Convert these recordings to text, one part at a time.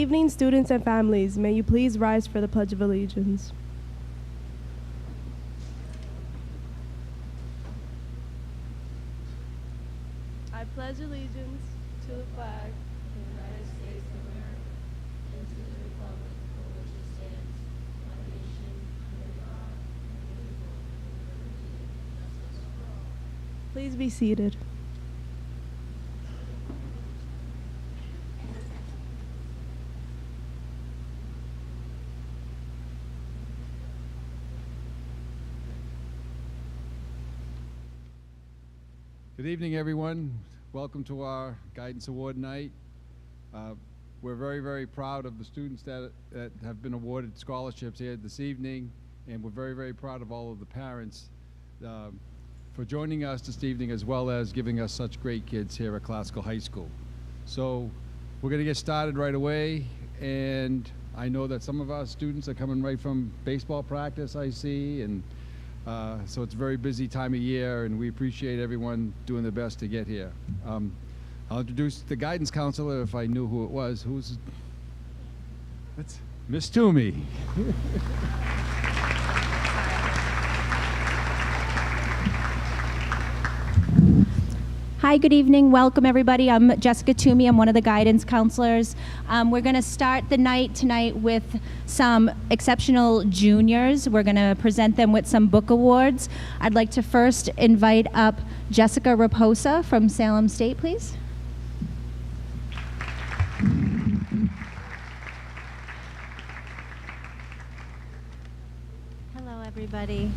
evening, students and families, may you please rise for the Pledge of Allegiance. I pledge allegiance to the flag of the United States of America and to the republic for which it stands, one nation, under God, indivisible, with liberty and justice for all. Please be seated. Good evening, everyone. Welcome to our Guidance Award night. We're very, very proud of the students that have been awarded scholarships here this evening, and we're very, very proud of all of the parents for joining us this evening, as well as giving us such great kids here at Classical High School. So we're going to get started right away, and I know that some of our students are coming right from baseball practice, I see, and so it's a very busy time of year, and we appreciate everyone doing their best to get here. I'll introduce the guidance counselor if I knew who it was. That's Miss Toomey. Hi, good evening. Welcome, everybody. I'm Jessica Toomey. I'm one of the guidance counselors. We're going to start the night tonight with some exceptional juniors. We're going to present them with some book awards. I'd like to first invite up Jessica Raposa from Salem State, please. Hello, everybody.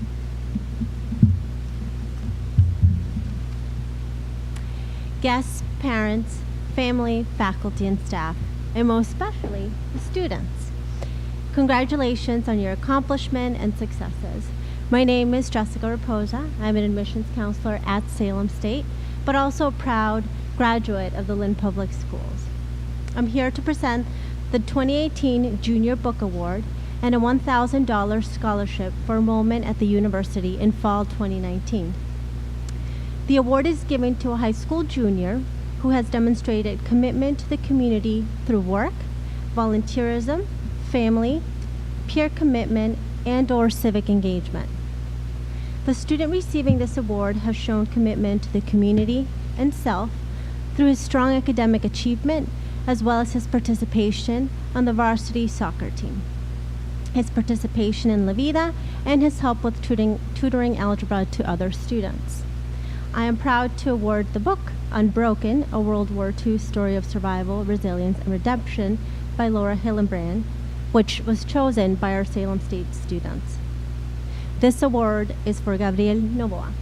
Guests, parents, family, faculty, and staff, and most especially the students. Congratulations on your accomplishment and successes. My name is Jessica Raposa. I'm an admissions counselor at Salem State, but also a proud graduate of the Lynn Public Schools. I'm here to present the 2018 Junior Book Award and a $1,000 scholarship for enrollment at the university in fall 2019. The award is given to a high school junior who has demonstrated commitment to the community through work, volunteerism, family, peer commitment, and/or civic engagement. The student receiving this award has shown commitment to the community and self through his strong academic achievement, as well as his participation on the varsity soccer team, his participation in La Vida, and his help with tutoring algebra to other students. I am proud to award the book Unbroken, a World War II story of survival, resilience, and redemption by Laura Hillenbrand, which was chosen by our Salem State students. This award is for Gabriel Novoa.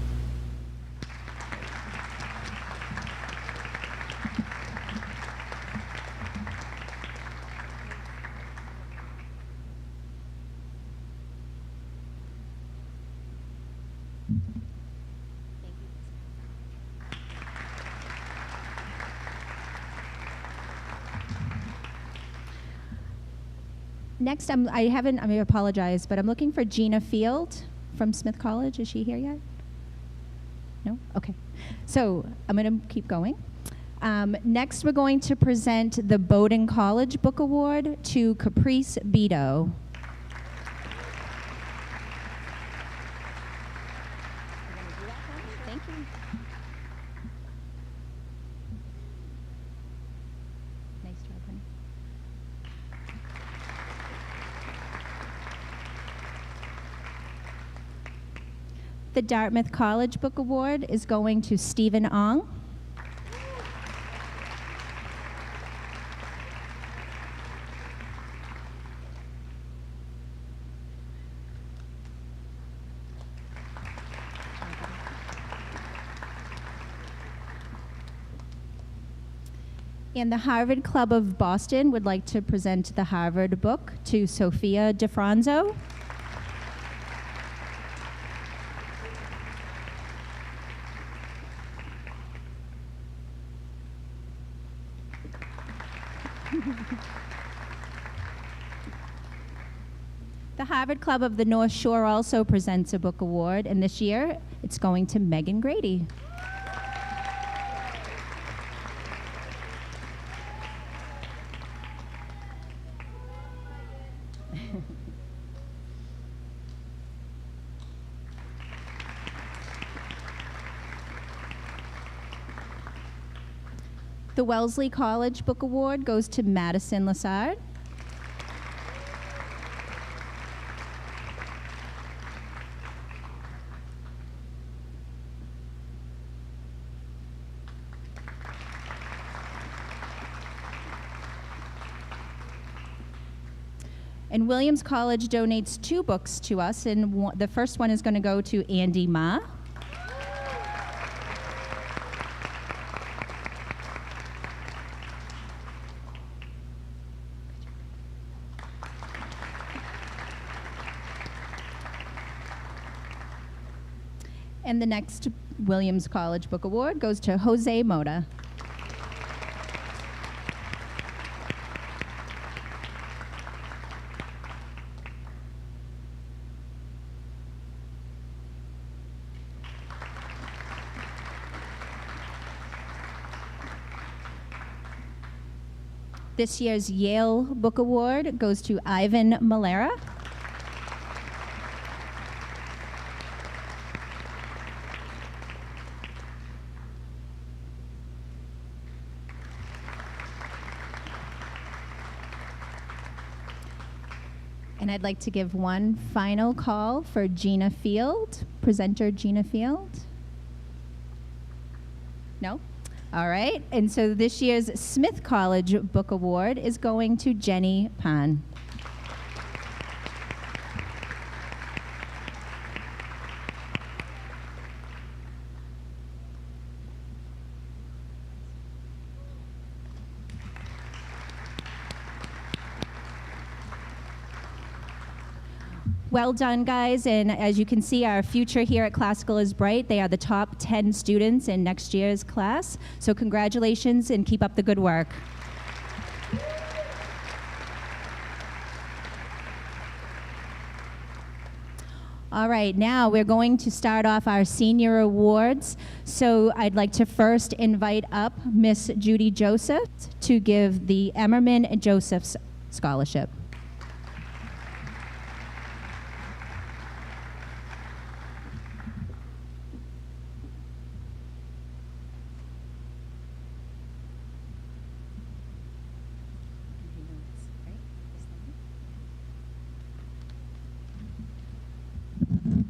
Next, I apologize, but I'm looking for Gina Field from Smith College. Is she here yet? No? Okay. So I'm going to keep going. Next, we're going to present the Bowdoin College Book Award to Caprice Beto. Thank you. Nice job, honey. The Dartmouth College Book Award is going to Stephen Ong. And the Harvard Club of Boston would like to present the Harvard book to Sophia DeFranzo. The Harvard Club of the North Shore also presents a book award, and this year it's going to Megan Grady. The Wellesley College Book Award goes to Madison Lassard. And Williams College donates 2 books to us, and the first one is going to go to Andy Ma. And the next Williams College Book Award goes to Jose Mota. This year's Yale Book Award goes to Ivan Malera. And I'd like to give one final call for Gina Field, presenter Gina Field. No? All right. And so this year's Smith College Book Award is going to Jenny Pan. Well done, guys, and as you can see, our future here at Classical is bright. They are the top 10 students in next year's class, so congratulations and keep up the good work. All right, now we're going to start off our senior awards. So I'd like to first invite up Miss Judy Joseph to give the Emmerman Joseph Scholarship.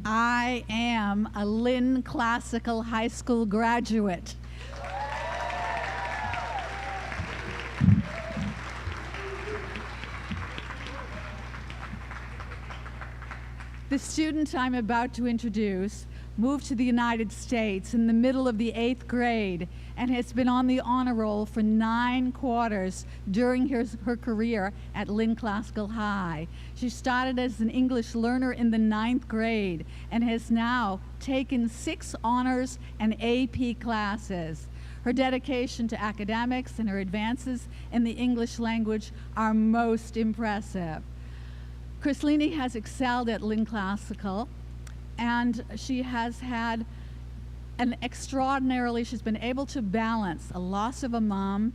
I am a Lynn Classical High School graduate. The student I'm about to introduce moved to the United States in the middle of the 8th grade and has been on the honor roll for 9 quarters during her career at Lynn Classical High. She started as an English learner in the 9th grade and has now taken 6 honors and AP classes. Her dedication to academics and her advances in the English language are most impressive. Chrislini has excelled at Lynn Classical, and she has had she's been able to balance a loss of a mom,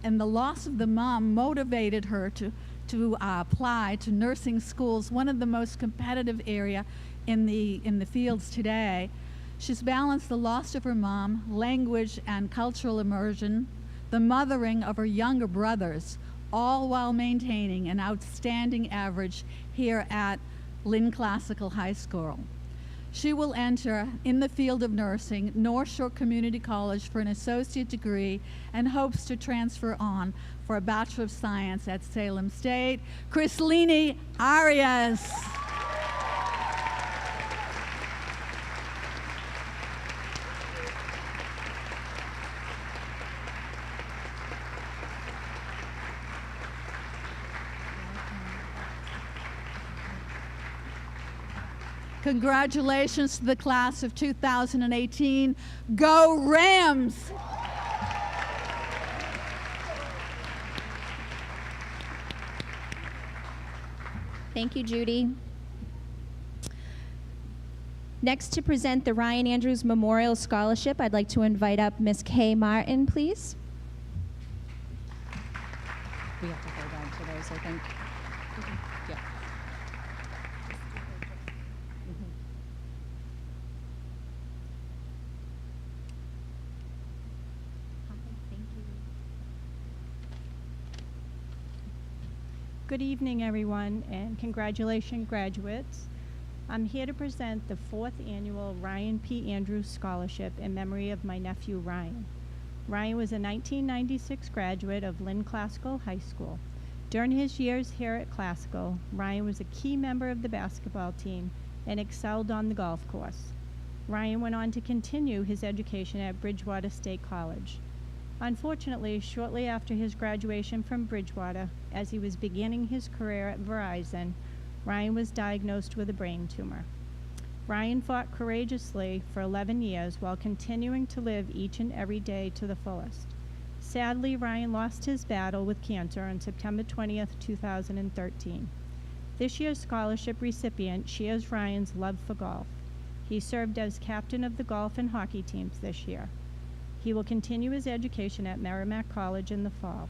and the loss of the mom motivated her to apply to nursing schools, one of the most competitive area in the fields today. She's balanced the loss of her mom, language and cultural immersion, the mothering of her younger brothers, all while maintaining an outstanding average here at Lynn Classical High School. She will enter in the field of nursing North Shore Community College for an associate degree and hopes to transfer on for a Bachelor of Science at Salem State. Chrislini Arias. Congratulations to the class of 2018. Go Rams! Thank you, Judy. Next, to present the Ryan Andrews Memorial Scholarship, I'd like to invite up Miss Kay Martin, please. We have to go down to those, I think. Yeah. Hi, thank you. Good evening, everyone, and congratulations, graduates. I'm here to present the 4th annual Ryan P. Andrews Scholarship in memory of my nephew, Ryan. Ryan was a 1996 graduate of Lynn Classical High School. During his years here at Classical, Ryan was a key member of the basketball team and excelled on the golf course. Ryan went on to continue his education at Bridgewater State College. Unfortunately, shortly after his graduation from Bridgewater, as he was beginning his career at Verizon, Ryan was diagnosed with a brain tumor. Ryan fought courageously for 11 years while continuing to live each and every day to the fullest. Sadly, Ryan lost his battle with cancer on September 20th, 2013. This year's scholarship recipient shares Ryan's love for golf. He served as captain of the golf and hockey teams this year. He will continue his education at Merrimack College in the fall.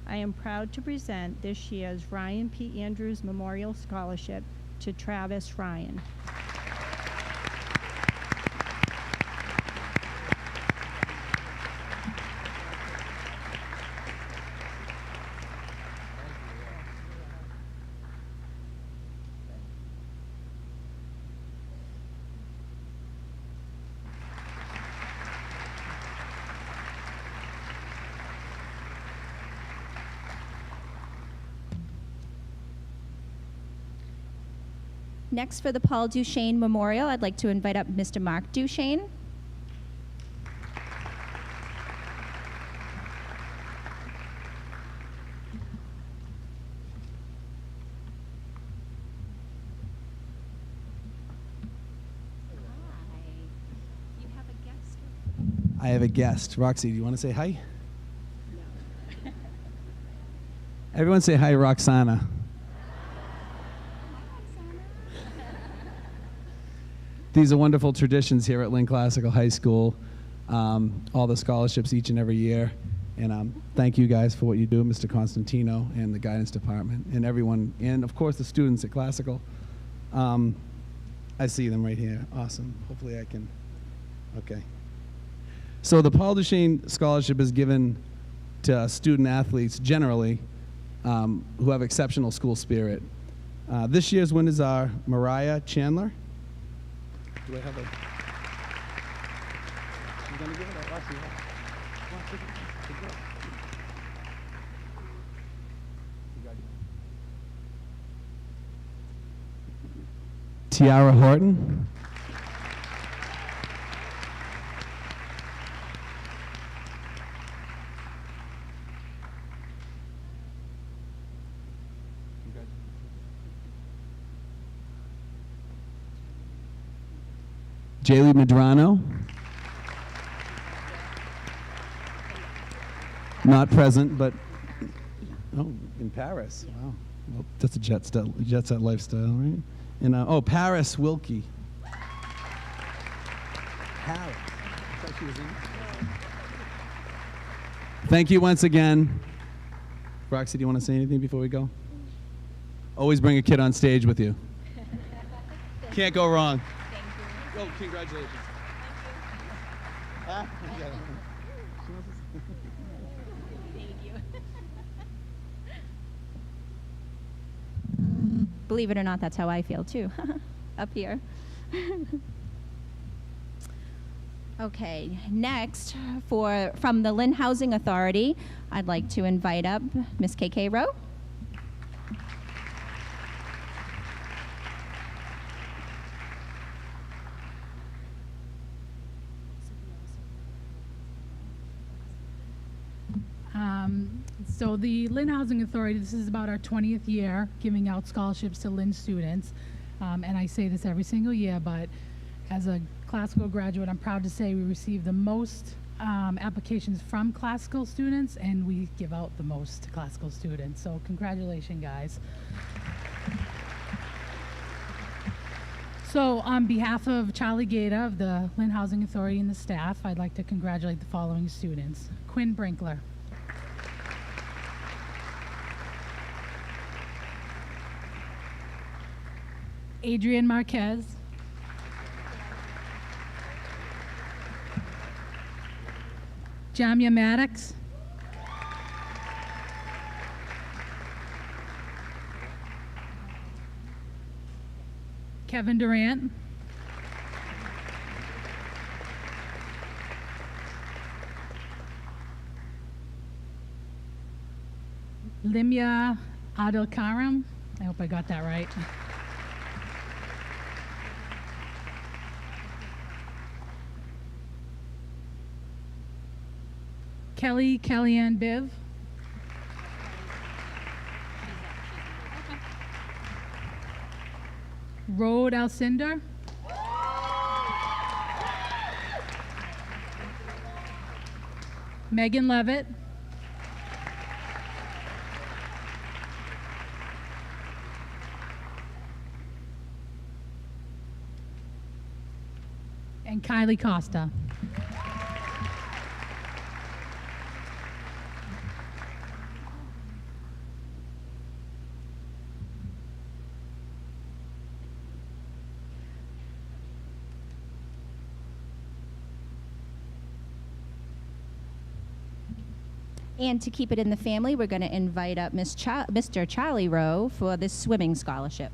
I am proud to present this year's Ryan P. Andrews Memorial Scholarship to Travis Ryan. Next, for the Paul Duchesne Memorial, I'd like to invite up Mr. Mark Duchesne. I have a guest. Roxy, do you want to say hi? No. Everyone say hi, Roxana. These are wonderful traditions here at Lynn Classical High School. All the scholarships each and every year. And thank you guys for what you do, Mr. Constantino and the guidance department and everyone, and of course the students at Classical. I see them right here. Awesome. Hopefully I can, okay. So the Paul Duchesne Scholarship is given to student athletes generally who have exceptional school spirit. This year's winners are Mariah Chandler. Do I have a... You gonna give it a Roxy? Come on, take it. Tiara Horton. Jaylee Medrano. Not present, but in Paris. Wow, well, that's a jet set lifestyle, right? And Paris Wilkie. Paris. I thought she was in. Thank you once again. Roxy, do you want to say anything before we go? Always bring a kid on stage with you. Can't go wrong. Oh, congratulations. Thank you. Thank you. Believe it or not, that's how I feel too, up here. Okay, next, from the Lynn Housing Authority, I'd like to invite up Ms. KK Rowe. So the Lynn Housing Authority, this is about our 20th year giving out scholarships to Lynn students. And I say this every single year, but as a classical graduate, I'm proud to say we receive the most applications from classical students, and we give out the most to classical students. So congratulations, guys. So on behalf of Charlie Gaeta of the Lynn Housing Authority and the staff, I'd like to congratulate the following students. Quinn Brinkler. Adrian Marquez. Jamia Maddox. Kevin Durant. Limya Adilkaram. I hope I got that right. Kellyanne Biv. Rode Alcindor. Megan Levitt. And Kylie Costa. And to keep it in the family, we're going to invite up Mr. Charlie Rowe for this swimming scholarship.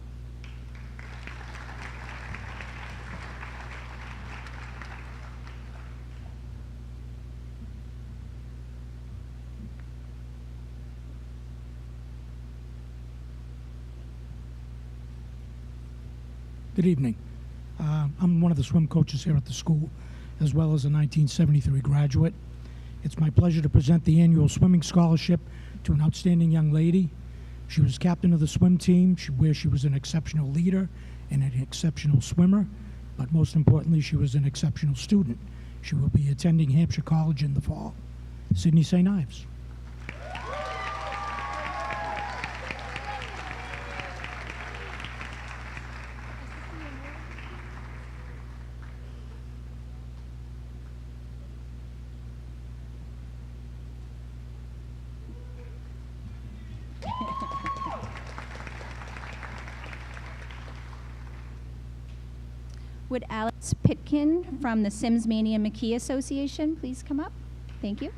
Good evening. I'm one of the swim coaches here at the school, as well as a 1973 graduate. It's my pleasure to present the annual swimming scholarship to an outstanding young lady. She was captain of the swim team, where she was an exceptional leader and an exceptional swimmer, but most importantly, she was an exceptional student. She will be attending Hampshire College in the fall. Sydney St. Ives. Would Alex Pitkin from the Sims Mania McKee Association please come up? Thank you.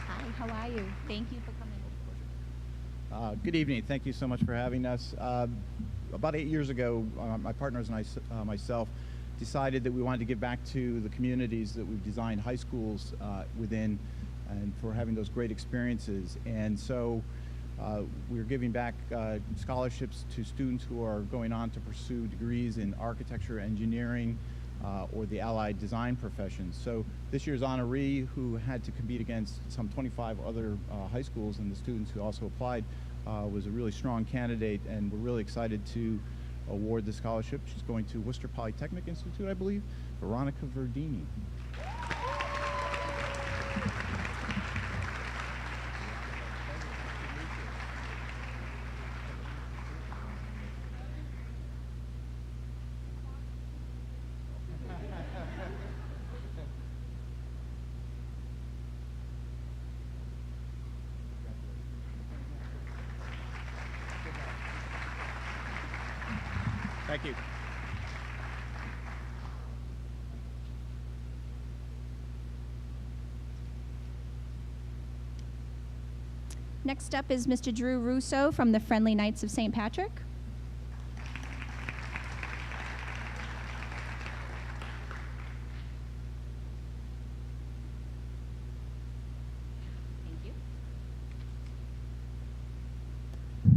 Hi, how are you? Thank you for coming. Good evening. Thank you so much for having us. About 8 years ago, my partners and I, myself, decided that we wanted to give back to the communities that we've designed high schools within, and for having those great experiences. And so we're giving back scholarships to students who are going on to pursue degrees in architecture, engineering, or the allied design professions. So this year's honoree, who had to compete against some 25 other high schools, and the students who also applied, was a really strong candidate, and we're really excited to award the scholarship. She's going to Worcester Polytechnic Institute, I believe, Veronica Verdini. Thank you. Next up is Mr. Drew Russo from the Friendly Knights of St. Patrick. Thank you.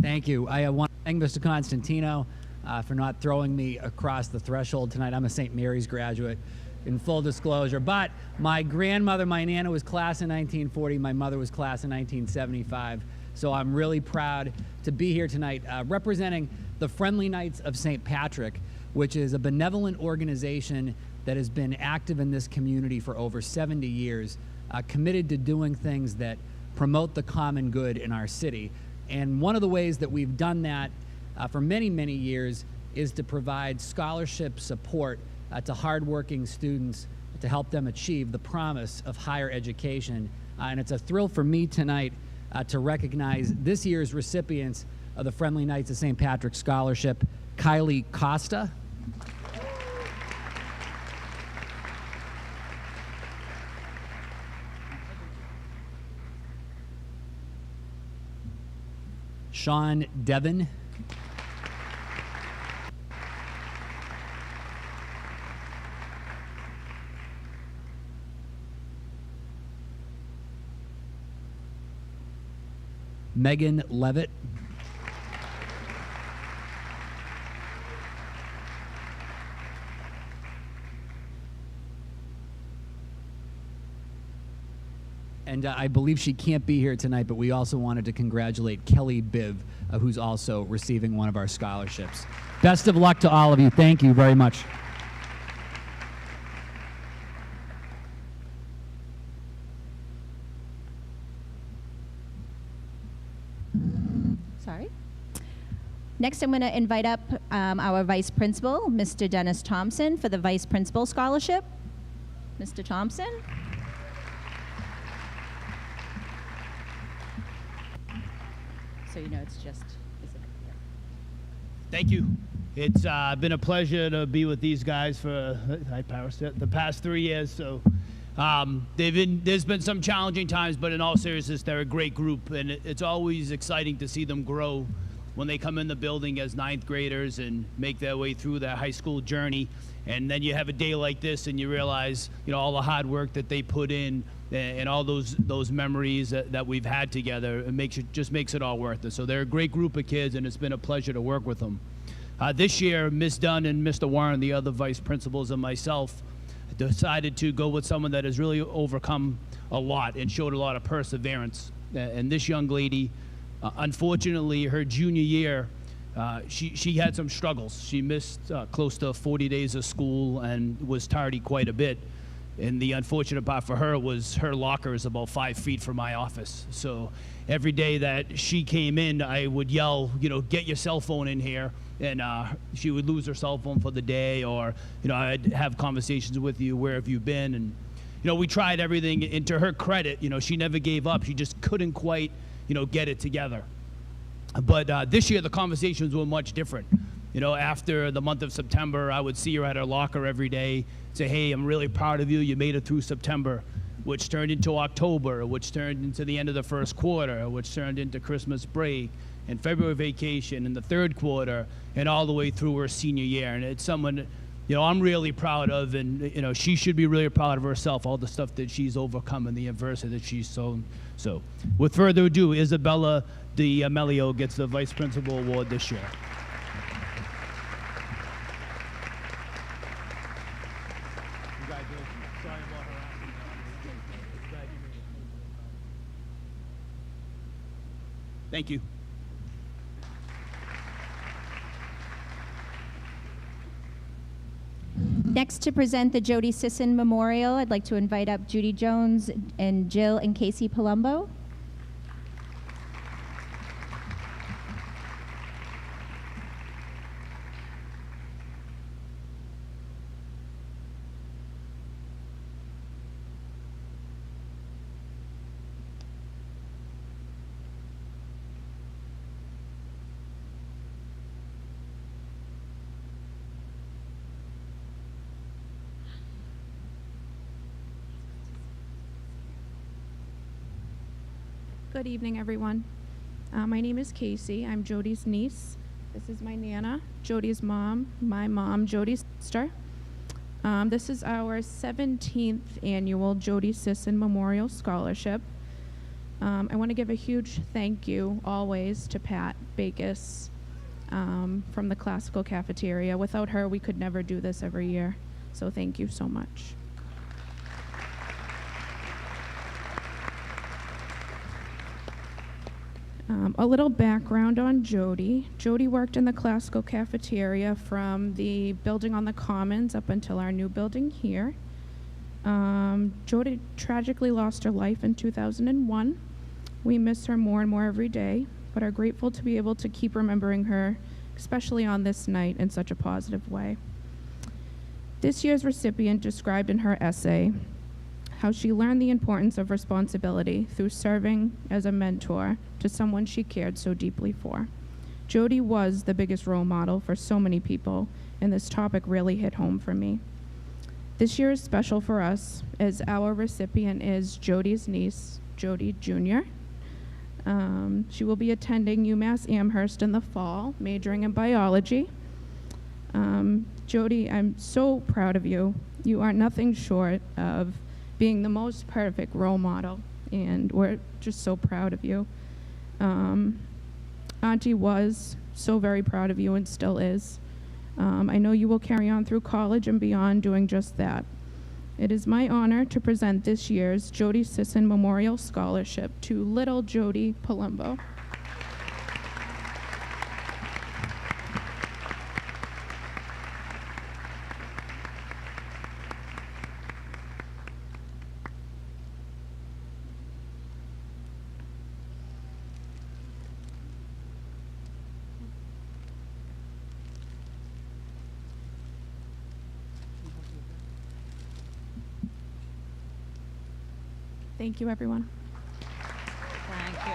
Thank you. I want to thank Mr. Constantino for not throwing me across the threshold tonight. I'm a St. Mary's graduate, in full disclosure. But my grandmother, my Nana, was class in 1940. My mother was class in 1975. So I'm really proud to be here tonight representing the Friendly Knights of St. Patrick, which is a benevolent organization that has been active in this community for over 70 years, committed to doing things that promote the common good in our city. And one of the ways that we've done that for many, many years is to provide scholarship support to hardworking students to help them achieve the promise of higher education. And it's a thrill for me tonight to recognize this year's recipients of the Friendly Knights of St. Patrick Scholarship, Kylie Costa, Sean Devon. Megan Levitt. And I believe she can't be here tonight, but we also wanted to congratulate Kelly Biv, who's also receiving one of our scholarships. Best of luck to all of you. Thank you very much. Sorry. Next, I'm going to invite up our Vice Principal, Mr. Dennis Thompson, for the Vice Principal Scholarship. Mr. Thompson. So you know it's just, is it here? Thank you. It's been a pleasure to be with these guys for the past 3 years. So there's been some challenging times, but in all seriousness, they're a great group, and it's always exciting to see them grow when they come in the building as 9th graders and make their way through their high school journey. And then you have a day like this, and you realize, you know, all the hard work that they put in and all those memories that we've had together. It just makes it all worth it. So they're a great group of kids, and it's been a pleasure to work with them. This year, Ms. Dunn and Mr. Warren, the other vice principals, and myself decided to go with someone that has really overcome a lot and showed a lot of perseverance. And this young lady, unfortunately, her junior year, she had some struggles. She missed close to 40 days of school and was tardy quite a bit. And the unfortunate part for her was her locker is about 5 feet from my office. So every day that she came in, I would yell, you know, get your cell phone in here. And she would lose her cell phone for the day, or, you know, I'd have conversations with you, where have you been? And, you know, we tried everything. And to her credit, you know, she never gave up. She just couldn't quite, you know, get it together. But this year, the conversations were much different. You know, after the month of September, I would see her at her locker every day, say, hey, I'm really proud of you. You made it through September, which turned into October, which turned into the end of the first quarter, which turned into Christmas break and February vacation and the third quarter, and all the way through her senior year. And it's someone, you know, I'm really proud of, and, you know, she should be really proud of herself, all the stuff that she's overcome and the adversity that she's shown. So with further ado, Isabella D'Amelio gets the Vice Principal Award this year. Thank you. Next, to present the Jody Sisson Memorial, I'd like to invite up Judy Jones and Jill and Casey Palumbo. Good evening, everyone. My name is Casey. I'm Jody's niece. This is my Nana, Jody's mom, my mom, Jody's sister. This is our 17th annual Jody Sisson Memorial Scholarship. I want to give a huge thank you always to Pat Bakis from the Classical Cafeteria. Without her, we could never do this every year. So thank you so much. A little background on Jody. Jody worked in the Classical Cafeteria from the building on the Commons up until our new building here. Jody tragically lost her life in 2001. We miss her more and more every day, but are grateful to be able to keep remembering her, especially on this night, in such a positive way. This year's recipient described in her essay how she learned the importance of responsibility through serving as a mentor to someone she cared so deeply for. Jody was the biggest role model for so many people, and this topic really hit home for me. This year is special for us, as our recipient is Jody's niece, Jody Jr. She will be attending UMass Amherst in the fall, majoring in biology. Jody, I'm so proud of you. You are nothing short of being the most perfect role model, and we're just so proud of you. Auntie was so very proud of you and still is. I know you will carry on through college and beyond doing just that. It is my honor to present this year's Jody Sisson Memorial Scholarship to little Jody Palumbo. Thank you, everyone. Thank you.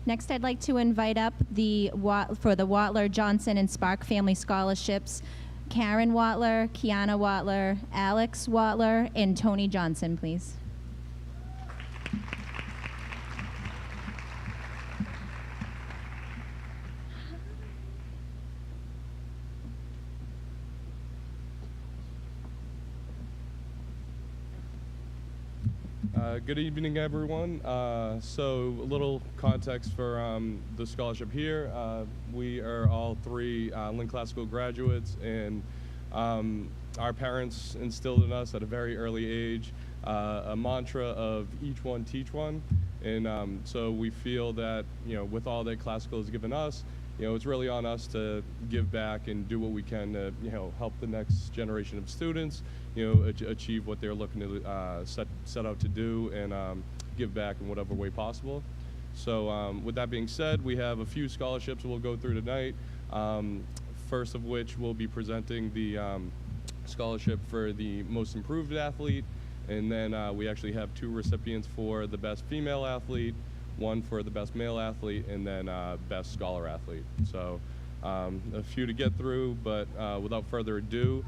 Next, I'd like to invite up for the Watler, Johnson, and Spark Family Scholarships, Karen Watler, Kiana Watler, Alex Watler, and Tony Johnson, please. Good evening, everyone. So a little context for the scholarship here. We are all three Lynn Classical graduates, and our parents instilled in us at a very early age a mantra of each one teach one. And so we feel that, with all that classical has given us, it's really on us to give back and do what we can to, help the next generation of students, achieve what they're looking to set out to do and give back in whatever way possible. So with that being said, we have a few scholarships we'll go through tonight. First of which we'll be presenting the scholarship for the most improved athlete, and then we actually have two recipients for the best female athlete, one for the best male athlete, and then best scholar athlete. So a few to get through, but without further ado,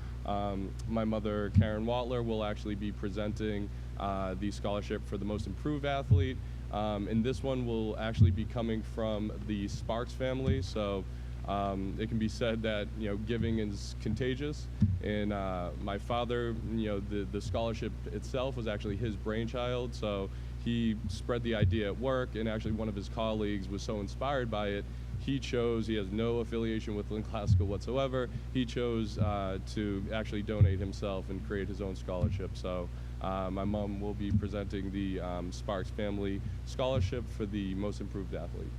my mother, Karen Watler, will actually be presenting the scholarship for the most improved athlete. And this one will actually be coming from the Sparks family. So it can be said that, giving is contagious. And my father, the scholarship itself was actually his brainchild. So he spread the idea at work, and actually one of his colleagues was so inspired by it, he has no affiliation with Lynn Classical whatsoever. He chose to actually donate himself and create his own scholarship. So my mom will be presenting the Sparks Family Scholarship for the most improved athlete.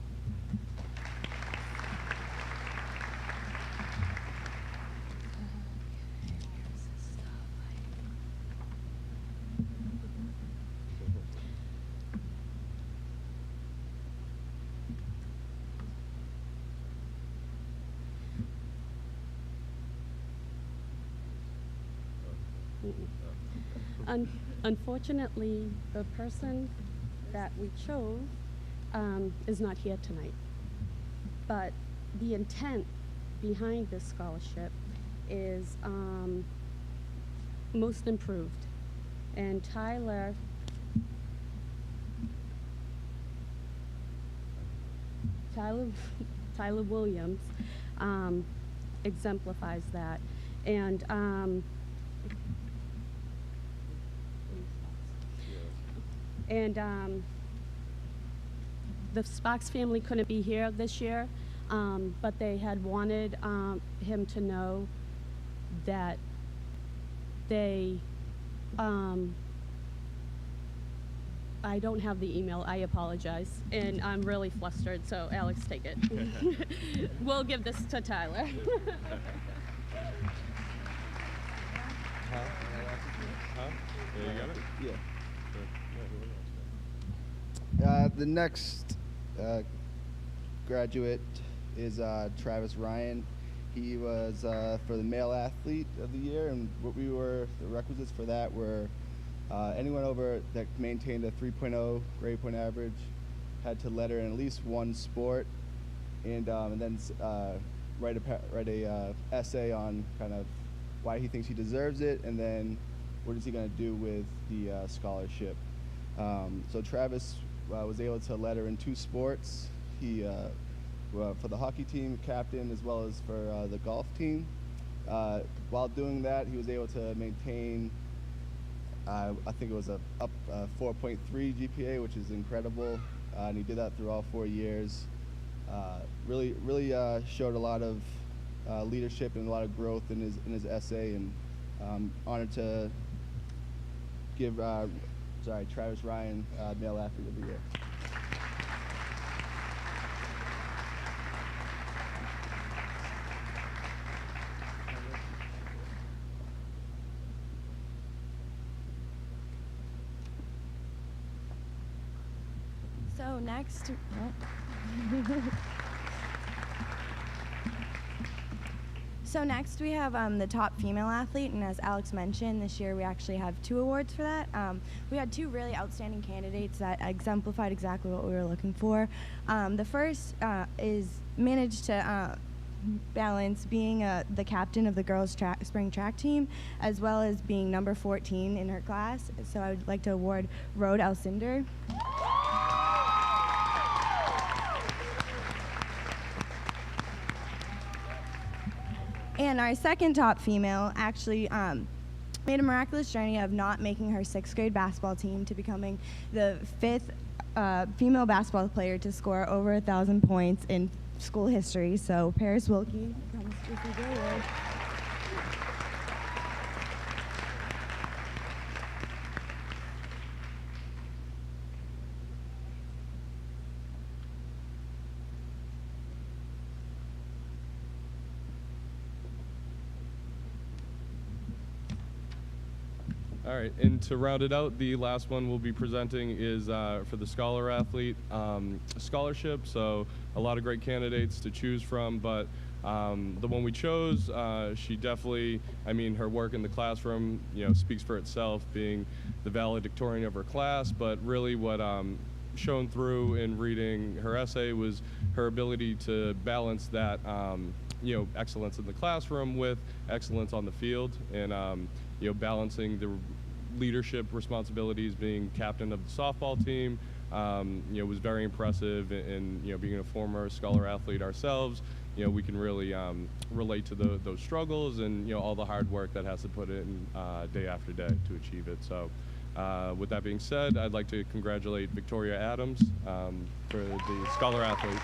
Unfortunately, the person that we chose is not here tonight. But the intent behind this scholarship is most improved. And Tyler Williams exemplifies that. And the Sparks family couldn't be here this year, but they had wanted him to know that they, I don't have the email, I apologize, and I'm really flustered, so Alex, take it. We'll give this to Tyler. Yeah, you got it? Yeah. The next graduate is Travis Ryan. He was for the male athlete of the year, and the requisites for that were anyone over that maintained a 3.0 grade point average, had to letter in at least one sport, and then write a essay on kind of why he thinks he deserves it, and then what is he going to do with the scholarship. So Travis was able to letter in 2 sports. He for the hockey team, captain, as well as for the golf team. While doing that, he was able to maintain, I think it was a 4.3 GPA, which is incredible, and he did that through all 4 years. Really showed a lot of leadership and a lot of growth in his essay, and honored to give Travis Ryan Male Athlete of the Year. So next, so next we have the top female athlete, and as Alex mentioned, this year we actually have 2 awards for that. We had 2 really outstanding candidates that exemplified exactly what we were looking for. The first is managed to balance being the captain of the girls' spring track team, as well as being number 14 in her class. So I would like to award Rhode Alcindor. And our second top female actually made a miraculous journey of not making her 6th grade basketball team to becoming the 5th female basketball player to score over 1,000 points in school history. So Paris Wilkie comes to receive the award. All right, and to round it out, the last one we'll be presenting is for the Scholar Athlete Scholarship. So a lot of great candidates to choose from, but the one we chose, she definitely, I mean, her work in the classroom, speaks for itself, being the valedictorian of her class, but really what shone through in reading her essay was her ability to balance that, excellence in the classroom with excellence on the field, and balancing the leadership responsibilities, being captain of the softball team, was very impressive. And being a former Scholar Athlete ourselves, we can really relate to those struggles and all the hard work that has to put in day after day to achieve it. So with that being said, I'd like to congratulate Victoria Adams for the Scholar Athlete.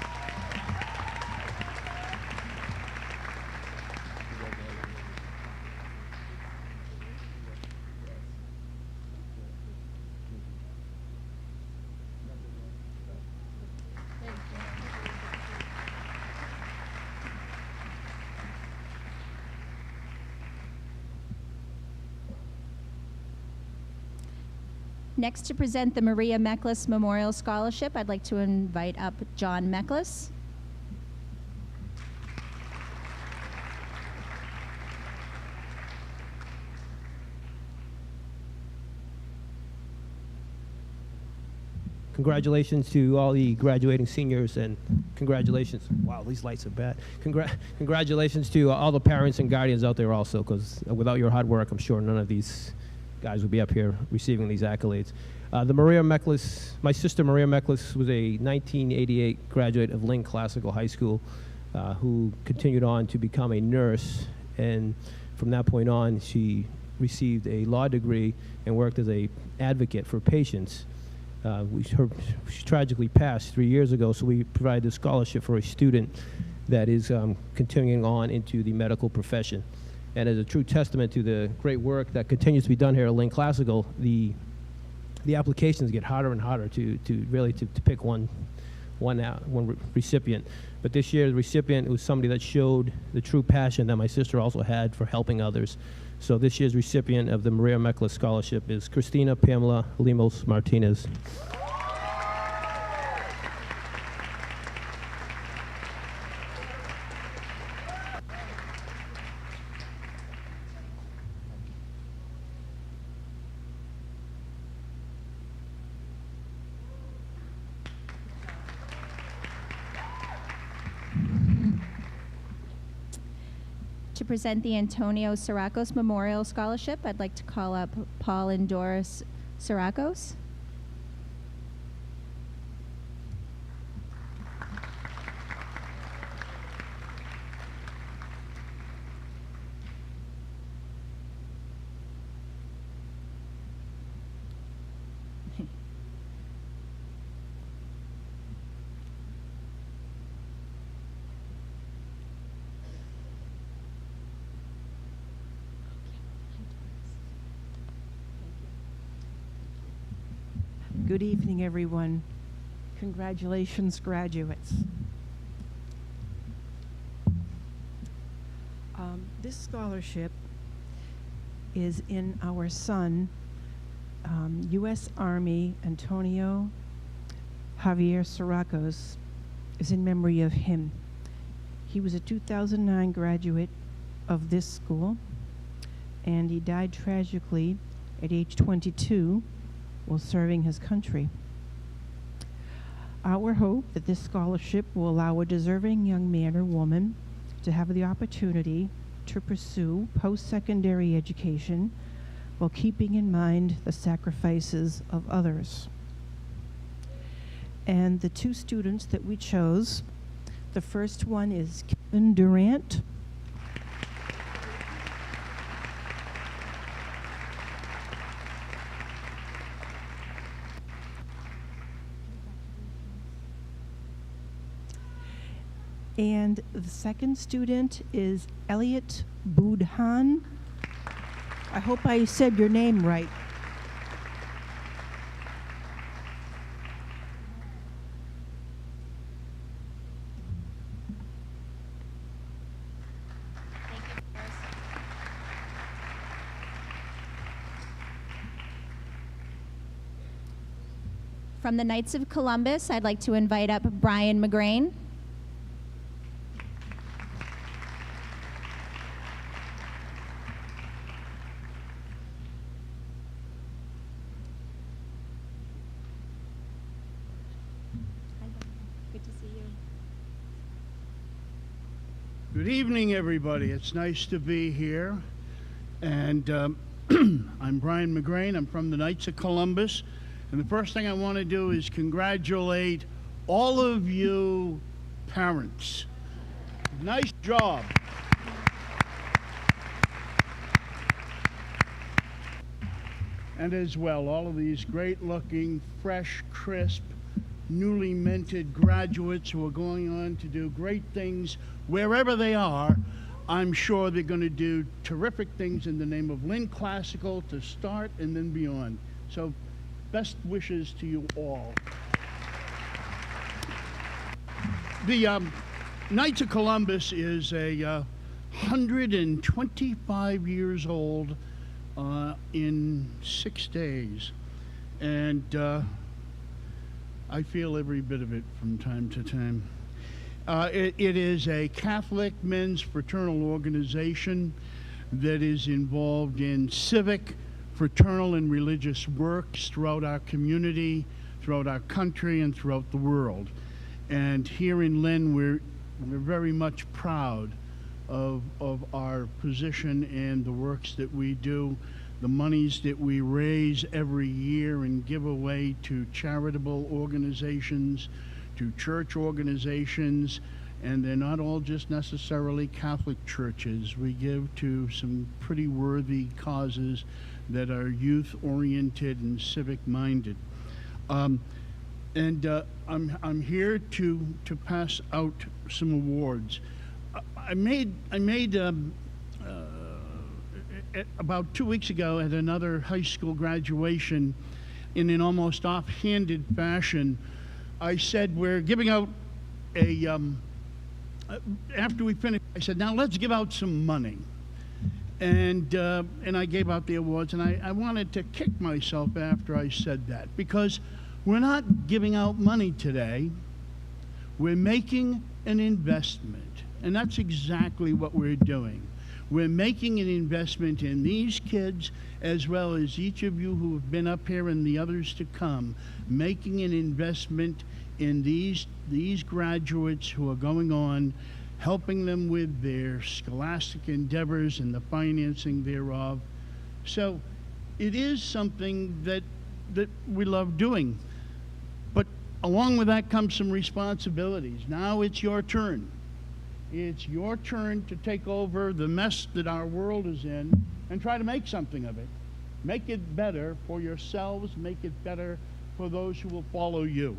Next, to present the Maria Meklis Memorial Scholarship, I'd like to invite up John Meklis. Congratulations to all the graduating seniors, and congratulations. Wow, these lights are bad. Congratulations to all the parents and guardians out there also, because without your hard work, I'm sure none of these guys would be up here receiving these accolades. The Maria Meklis, my sister Maria Meklis was a 1988 graduate of Lynn Classical High School who continued on to become a nurse, and from that point on she received a law degree and worked as an advocate for patients. She tragically passed 3 years ago, so we provided a scholarship for a student that is continuing on into the medical profession. And as a true testament to the great work that continues to be done here at Lynn Classical, the applications get harder and harder to pick one recipient. But this year, the recipient was somebody that showed the true passion that my sister also had for helping others. So this year's recipient of the Maria Meklis Scholarship is Christina Pamela Limos Martinez. To present the Antonio Siracos Memorial Scholarship, I'd like to call up Paul and Doris Siracos. Good evening, everyone. Congratulations, graduates. This scholarship is in our son, U.S. Army Antonio Javier Siracos, is in memory of him. He was a 2009 graduate of this school, and he died tragically at age 22 while serving his country. Our hope that this scholarship will allow a deserving young man or woman to have the opportunity to pursue post-secondary education while keeping in mind the sacrifices of others. And the two students that we chose, the first one is Kevin Durant. And the second student is Elliot Budhan. I hope I said your name right. From the Knights of Columbus, I'd like to invite up Brian McGrain. Good to see you. Good evening, everybody. It's nice to be here. And I'm Brian McGrain. I'm from the Knights of Columbus. And the first thing I want to do is congratulate all of you parents. Nice job. And as well, all of these great-looking, fresh, crisp, newly minted graduates who are going on to do great things wherever they are. I'm sure they're going to do terrific things in the name of Lynn Classical to start and then beyond. So best wishes to you all. The Knights of Columbus is a 125 years old in 6 days. And I feel every bit of it from time to time. It is a Catholic men's fraternal organization that is involved in civic, fraternal, and religious works throughout our community, throughout our country, and throughout the world. And here in Lynn, we're very much proud of our position and the works that we do, the monies that we raise every year and give away to charitable organizations, to church organizations, and they're not all just necessarily Catholic churches. We give to some pretty worthy causes that are youth-oriented and civic-minded. I'm here to pass out some awards. I made about 2 weeks ago at another high school graduation, in an almost offhanded fashion, I said we're giving out a, after we finished, I said, now let's give out some money. And I gave out the awards, and I wanted to kick myself after I said that, because we're not giving out money today. We're making an investment, and that's exactly what we're doing. We're making an investment in these kids, as well as each of you who have been up here and the others to come, making an investment in these graduates who are going on, helping them with their scholastic endeavors and the financing thereof. So it is something that we love doing. But along with that comes some responsibilities. Now it's your turn. It's your turn to take over the mess that our world is in and try to make something of it. Make it better for yourselves, make it better for those who will follow you.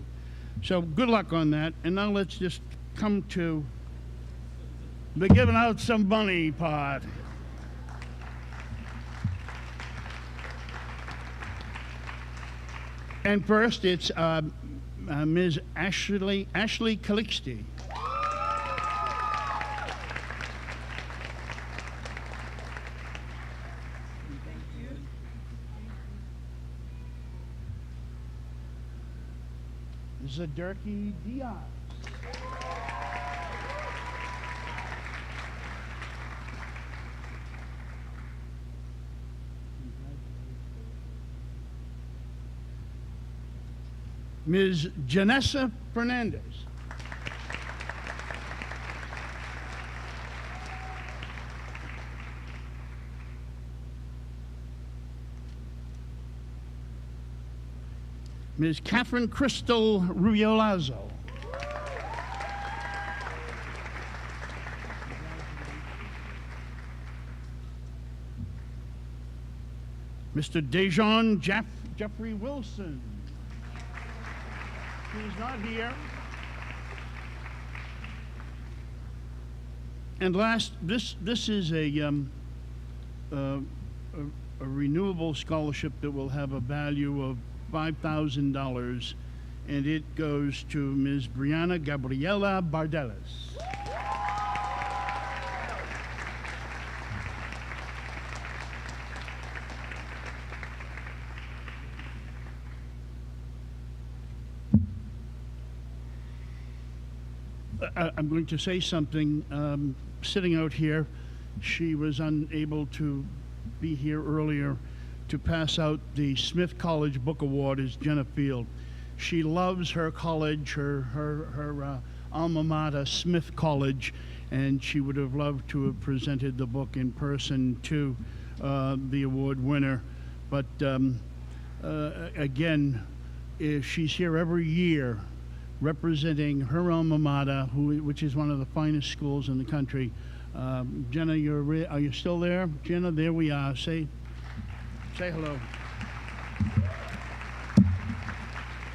So good luck on that. And now let's just come to the giving out some money part. And first, it's Ms. Ashley Calixte. Zaderki Diaz. Ms. Janessa Fernandez. Ms. Catherine Crystal Rubiolazo. Mr. Dejon Jeffrey Wilson. He's not here. And last, this is a renewable scholarship that will have a value of $5,000, and it goes to Ms. Brianna Gabriela Bardeles. I'm going to say something. Sitting out here, she was unable to be here earlier to pass out the Smith College Book Award as Jenna Field. She loves her college, her alma mater, Smith College, and she would have loved to have presented the book in person to the award winner. But again, she's here every year representing her alma mater, which is one of the finest schools in the country. Jenna, are you still there? Jenna, there we are. Say hello.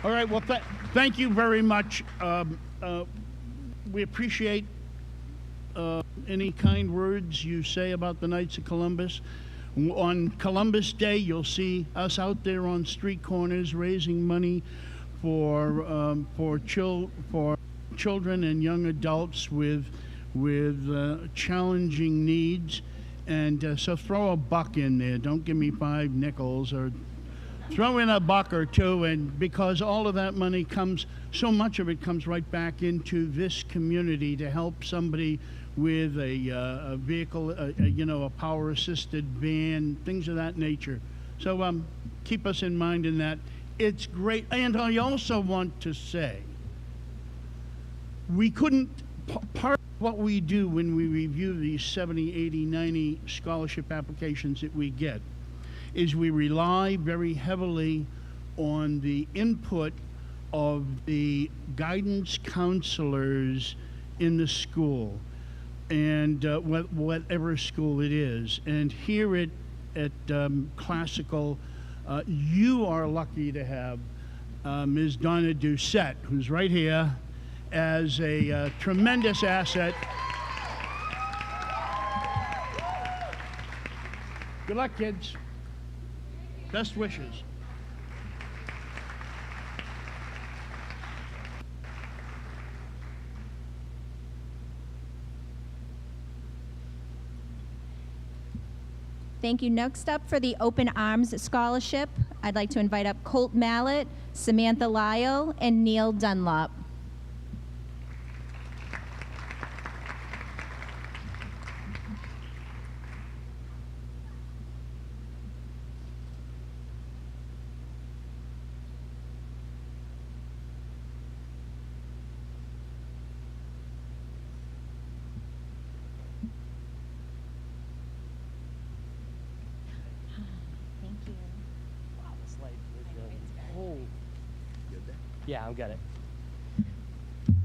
All right, well, thank you very much. We appreciate any kind words you say about the Knights of Columbus. On Columbus Day, you'll see us out there on street corners raising money for children and young adults with challenging needs. And so throw a buck in there. Don't give me 5 nickels, or throw in a buck or two. And because all of that money comes, so much of it comes right back into this community to help somebody with a vehicle, a power-assisted van, things of that nature. So keep us in mind in that. It's great. And I also want to say, we couldn't, part of what we do when we review these 70, 80, 90 scholarship applications that we get is we rely very heavily on the input of the guidance counselors in the school, and whatever school it is. And here at Classical, you are lucky to have Ms. Donna Doucette, who's right here, as a tremendous asset. Good luck, kids. Best wishes. Thank you. Next up for the Open Arms Scholarship, I'd like to invite up Colt Mallet, Samantha Lyle, and Neil Dunlop. Yeah, I'll get it.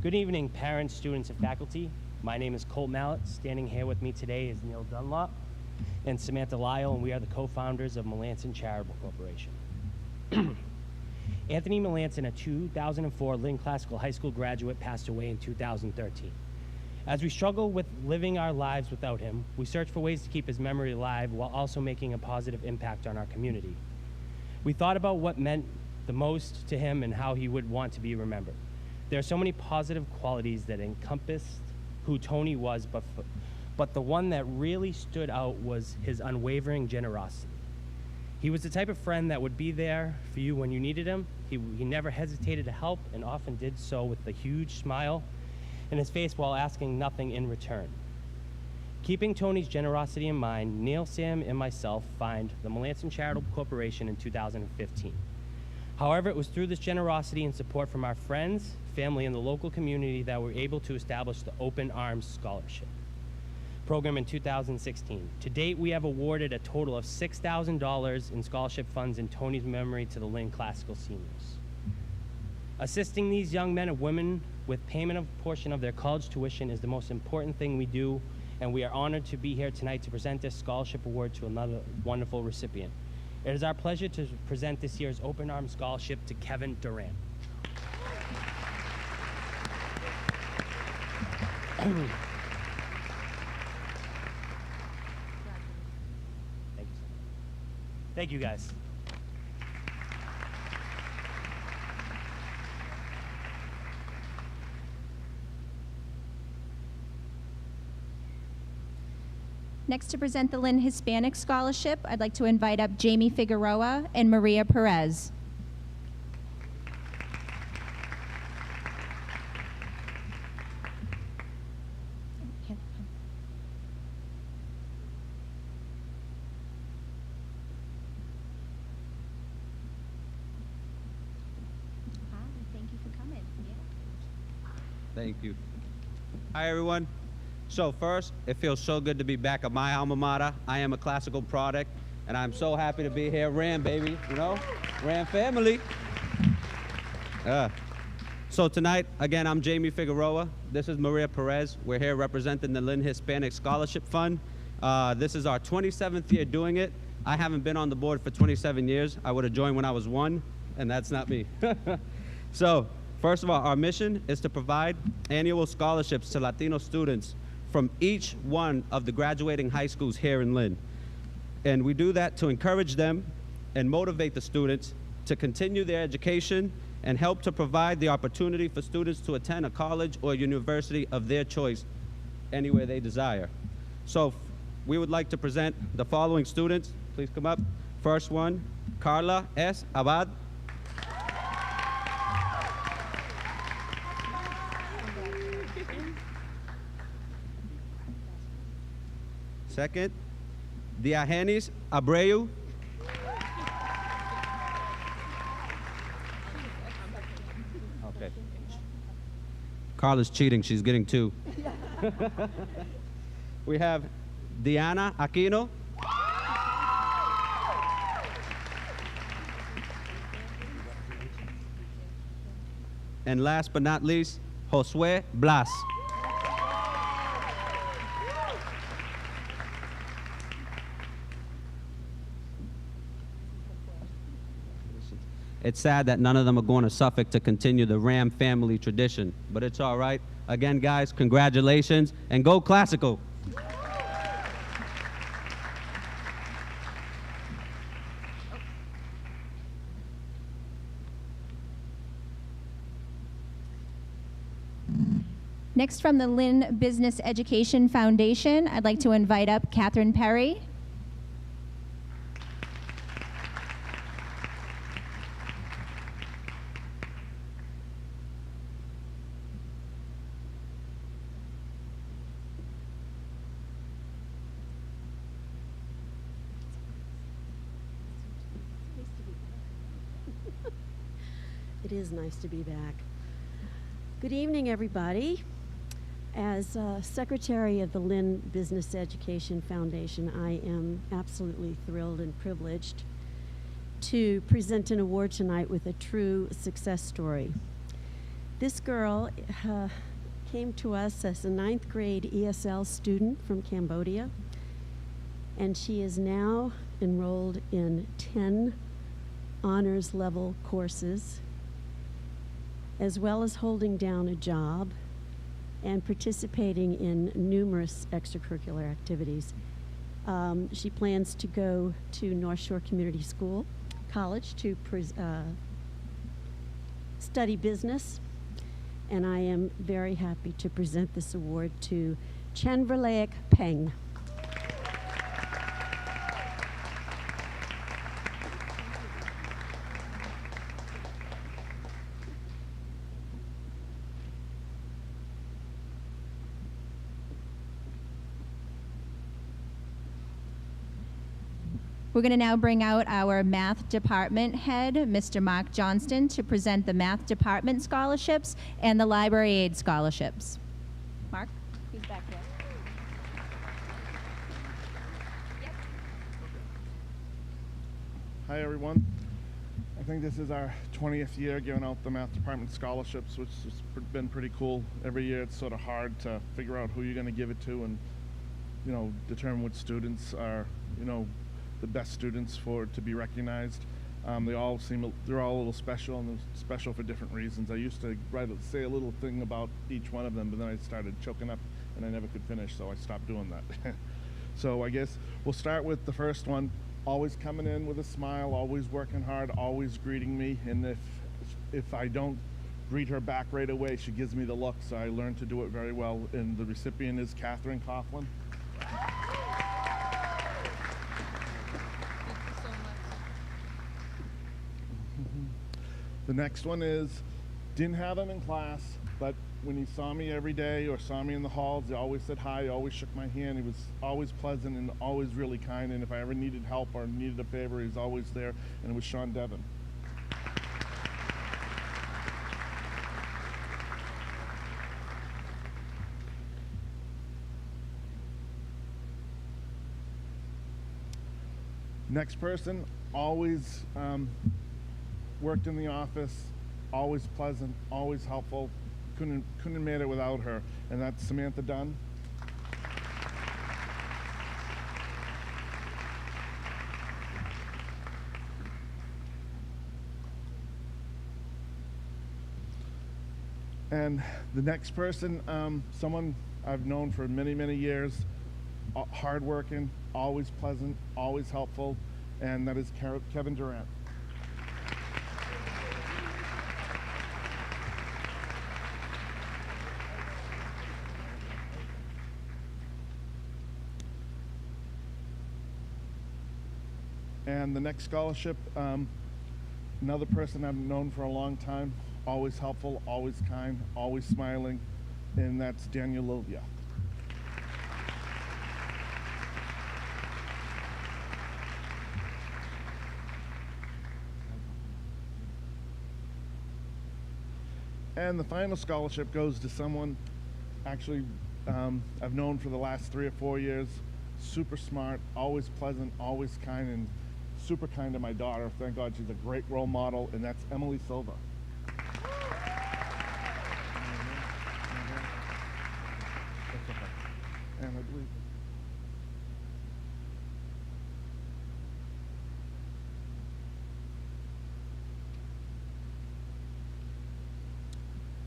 Good evening, parents, students, and faculty. My name is Colt Mallet. Standing here with me today is Neil Dunlop and Samantha Lyle, and we are the co-founders of Melanson Charitable Corporation. Anthony Melanson, a 2004 Lynn Classical High School graduate, passed away in 2013. As we struggle with living our lives without him, we search for ways to keep his memory alive while also making a positive impact on our community. We thought about what meant the most to him and how he would want to be remembered. There are so many positive qualities that encompassed who Tony was, but the one that really stood out was his unwavering generosity. He was the type of friend that would be there for you when you needed him. He never hesitated to help and often did so with a huge smile in his face while asking nothing in return. Keeping Tony's generosity in mind, Neil, Sam, and myself founded the Melanson Charitable Corporation in 2015. However, it was through this generosity and support from our friends, family, and the local community that we were able to establish the Open Arms Scholarship program in 2016. To date, we have awarded a total of $6,000 in scholarship funds in Tony's memory to the Lynn Classical seniors. Assisting these young men and women with payment of a portion of their college tuition is the most important thing we do, and we are honored to be here tonight to present this scholarship award to another wonderful recipient. It is our pleasure to present this year's Open Arms Scholarship to Kevin Durant. Thank you, guys. Next, to present the Lynn Hispanic Scholarship, I'd like to invite up Jamie Figueroa and Maria Perez. Thank you for coming. Thank you. Hi, everyone. So first, it feels so good to be back at my alma mater. I am a classical product, and I'm so happy to be here. Ram, baby, you know? Ram family. So tonight, again, I'm Jamie Figueroa. This is Maria Perez. We're here representing the Lynn Hispanic Scholarship Fund. This is our 27th year doing it. I haven't been on the board for 27 years. I would have joined when I was 1, and that's not me. So, first of all, our mission is to provide annual scholarships to Latino students from each one of the graduating high schools here in Lynn. And we do that to encourage them and motivate the students to continue their education and help to provide the opportunity for students to attend a college or university of their choice anywhere they desire. So we would like to present the following students. Please come up. First one, Carla S. Abad. Second, Diagenis Abreu. Okay. Carla's cheating. She's getting 2. We have Diana Aquino. And last but not least, Josue Blas. It's sad that none of them are going to Suffolk to continue the Ram family tradition, but it's all right. Again, guys, congratulations, and go Classical. Next, from the Lynn Business Education Foundation, I'd like to invite up Catherine Perry. It is nice to be back. Good evening, everybody. As Secretary of the Lynn Business Education Foundation, I am absolutely thrilled and privileged to present an award tonight with a true success story. This girl came to us as a 9th grade ESL student from Cambodia, and she is now enrolled in 10 honors level courses, as well as holding down a job and participating in numerous extracurricular activities. She plans to go to North Shore Community College to study business, and I am very happy to present this award to Chanverlaek Peng. We're going to now bring out our math department head, Mr. Mark Johnston, to present the math department scholarships and the library aid scholarships. Mark, he's back there. Hi, everyone. I think this is our 20th year giving out the math department scholarships, which has been pretty cool. Every year it's sort of hard to figure out who you're going to give it to and, determine which students are, the best students to be recognized. They're all a little special, and they're special for different reasons. I used to say a little thing about each one of them, but then I started choking up and I never could finish, so I stopped doing that. So I guess we'll start with the first one. Always coming in with a smile, always working hard, always greeting me, and if I don't greet her back right away, she gives me the look, so I learned to do it very well. And the recipient is Catherine Coughlin. The next one is, didn't have him in class, but when he saw me every day or saw me in the halls, he always said hi, always shook my hand. He was always pleasant and always really kind, and if I ever needed help or needed a favor, he was always there, and it was Sean Devon. Next person, always worked in the office, always pleasant, always helpful. Couldn't have made it without her, and that's Samantha Dunn. And the next person, someone I've known for many, many years, hardworking, always pleasant, always helpful, and that is Kevin Durant. And the next scholarship, another person I've known for a long time, always helpful, always kind, always smiling, and that's Daniel Lilia. And the final scholarship goes to someone actually I've known for the last 3 or 4 years, super smart, always pleasant, always kind, and super kind to my daughter. Thank God she's a great role model, and that's Emily Silva. And I believe.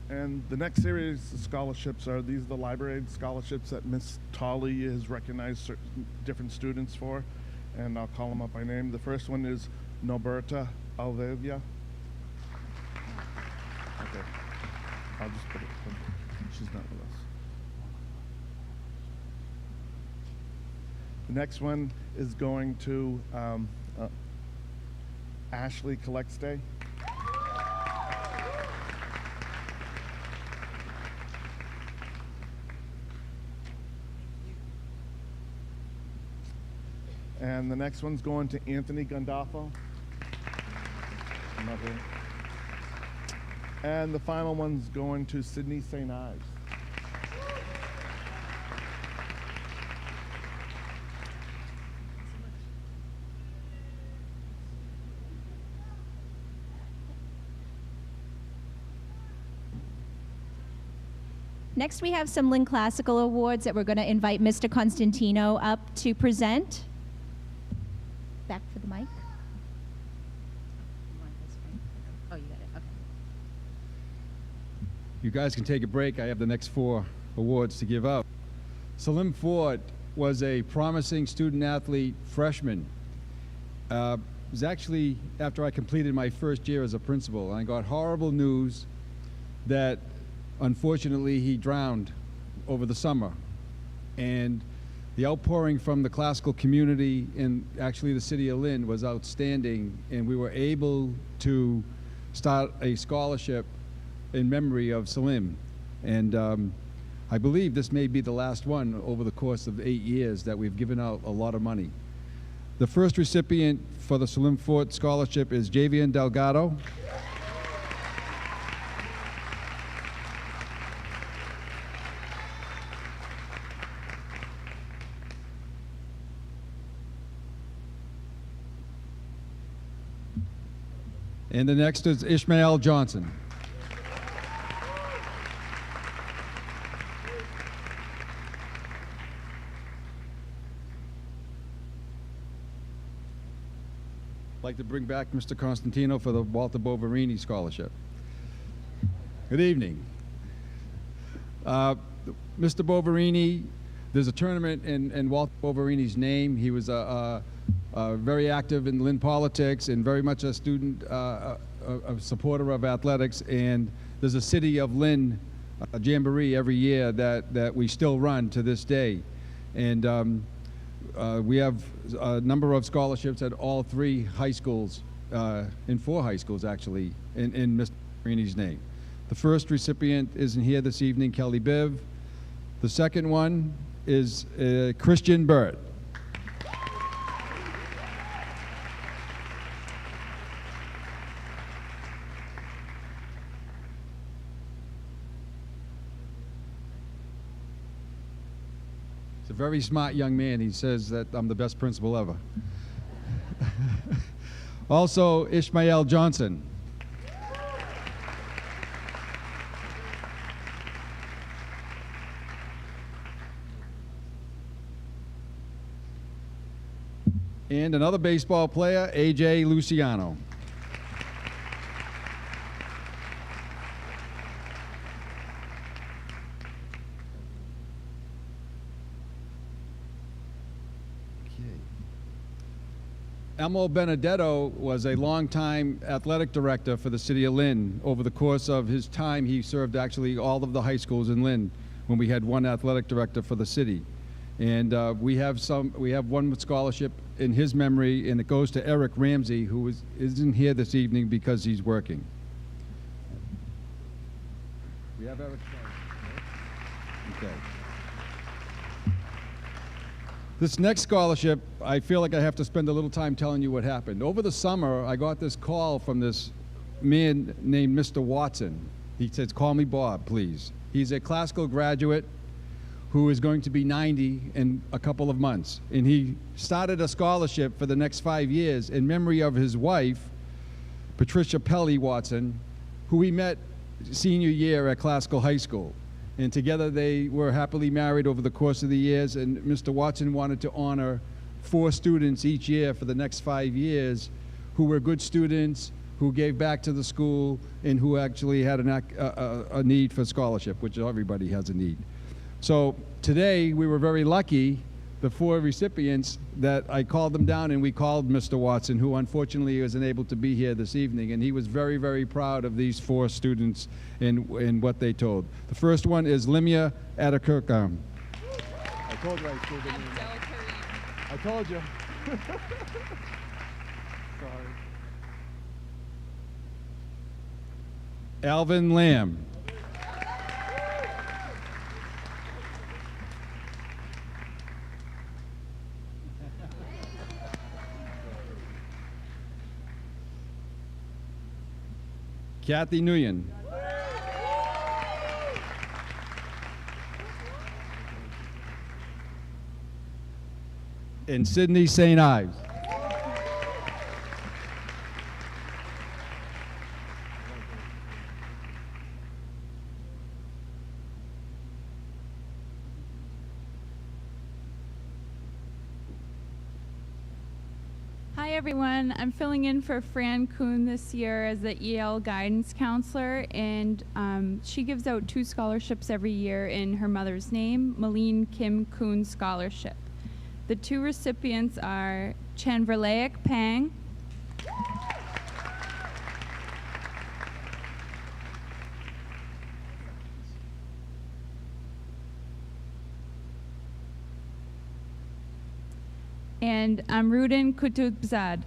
And the next series of scholarships are the library aid scholarships that Miss Tolley has recognized certain different students for, and I'll call them up by name. The first one is Noberta Alvevia. Okay, I'll just put it. She's not with us. The next one is going to Ashley Collectstay. And the next one's going to Anthony Gandolfo. And the final one's going to Sydney St. Ives. Next, we have some Lynn Classical Awards that we're going to invite Mr. Constantino up to present. Back for the mic. Oh, you got it. Okay. You guys can take a break. I have the next 4 awards to give out. Salim Ford was a promising student athlete freshman. It was actually after I completed my first year as a principal. I got horrible news that unfortunately he drowned over the summer. And the outpouring from the classical community and actually the city of Lynn was outstanding, and we were able to start a scholarship in memory of Salim. And I believe this may be the last one over the course of 8 years that we've given out a lot of money. The first recipient for the Salim Ford Scholarship is Javian Delgado. And the next is Ishmael Johnson. I'd like to bring back Mr. Constantino for the Walter Boverini Scholarship. Good evening. Mr. Boverini, there's a tournament in Walter Boverini's name. He was very active in Lynn politics and very much a student, a supporter of athletics. And there's a City of Lynn jamboree every year that we still run to this day. And we have a number of scholarships at all 3 high schools, in 4 high schools actually, in Mr. Boverini's name. The first recipient isn't here this evening, Kelly Biv. The second one is Christian Burt. He's a very smart young man. He says that I'm the best principal ever. Also, Ishmael Johnson. And another baseball player, A.J. Luciano. Elmo Benedetto was a longtime athletic director for the city of Lynn. Over the course of his time, he served actually all of the high schools in Lynn when we had one athletic director for the city. And we have one scholarship in his memory, and it goes to Eric Ramsey, who isn't here this evening because he's working. We have Eric. Okay. This next scholarship, I feel like I have to spend a little time telling you what happened. Over the summer, I got this call from this man named Mr. Watson. He says, "Call me Bob, please." He's a classical graduate who is going to be 90 in a couple of months. And he started a scholarship for the next 5 years in memory of his wife, Patricia Pelly Watson, who he met senior year at Classical High School. And together they were happily married over the course of the years, and Mr. Watson wanted to honor 4 students each year for the next 5 years who were good students, who gave back to the school, and who actually had a need for scholarship, which everybody has a need. So today we were very lucky, the 4 recipients, that I called them down and we called Mr. Watson, who unfortunately wasn't able to be here this evening, and he was very, very proud of these 4 students and what they told. The first one is Limia Atakirkam. I told you I told you. I told you. Sorry. Alvin Lamb. Kathy Nguyen. And Sydney St. Ives. Hi everyone, I'm filling in for Fran Kuhn this year as the EL guidance counselor, and she gives out 2 scholarships every year in her mother's name, Malene Kim Kuhn Scholarship. The 2 recipients are Chanverlaic Pang and Amrudin Kutubzad.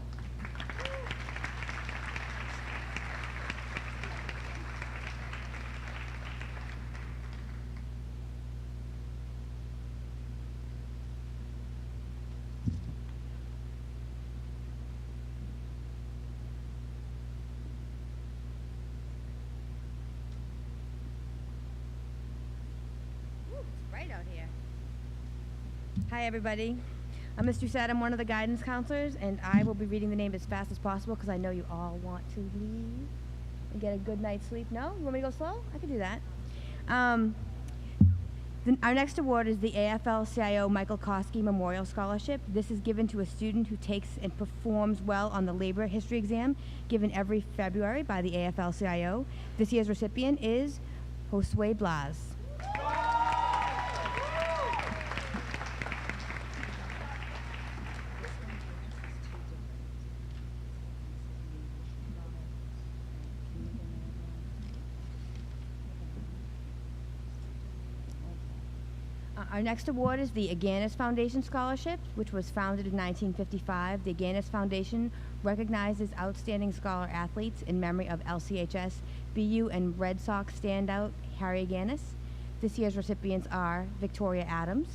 It's bright out here. Hi, everybody. I'm Mr. Said. I'm one of the guidance counselors, and I will be reading the name as fast as possible because I know you all want to leave and get a good night's sleep. No? You want me to go slow? I can do that. Our next award is the AFL-CIO Michael Koski Memorial Scholarship. This is given to a student who takes and performs well on the labor history exam given every February by the AFL-CIO. This year's recipient is Josue Blas. Our next award is the Aganis Foundation Scholarship, which was founded in 1955. The Aganis Foundation recognizes outstanding scholar athletes in memory of LCHS, BU, and Red Sox standout Harry Aganis. This year's recipients are Victoria Adams,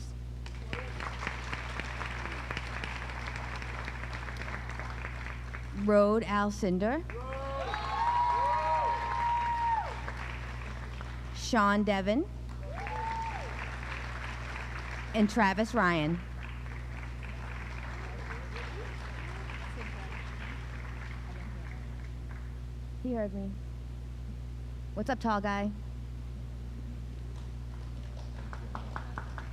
Rode Alcindor, Sean Devon, and Travis Ryan. He heard me. What's up, tall guy?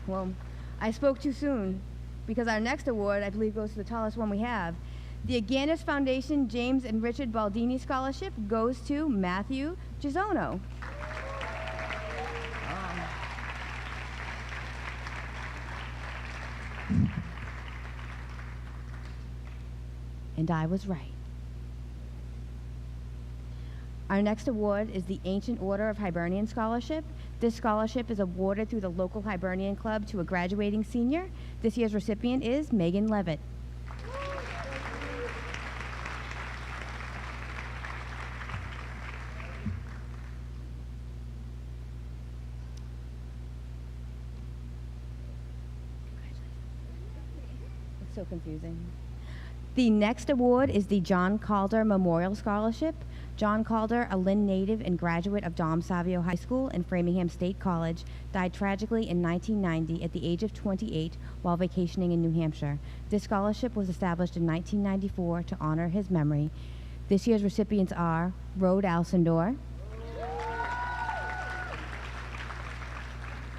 Well, I spoke too soon because our next award, I believe, goes to the tallest one we have. The Aganis Foundation James and Richard Baldini Scholarship goes to Matthew Gisono. And I was right. Our next award is the Ancient Order of Hibernian Scholarship. This scholarship is awarded through the local Hibernian Club to a graduating senior. This year's recipient is Megan Levitt. It's so confusing. The next award is the John Calder Memorial Scholarship. John Calder, a Lynn native and graduate of Dom Savio High School and Framingham State College, died tragically in 1990 at the age of 28 while vacationing in New Hampshire. This scholarship was established in 1994 to honor his memory. This year's recipients are Rode Alcindor,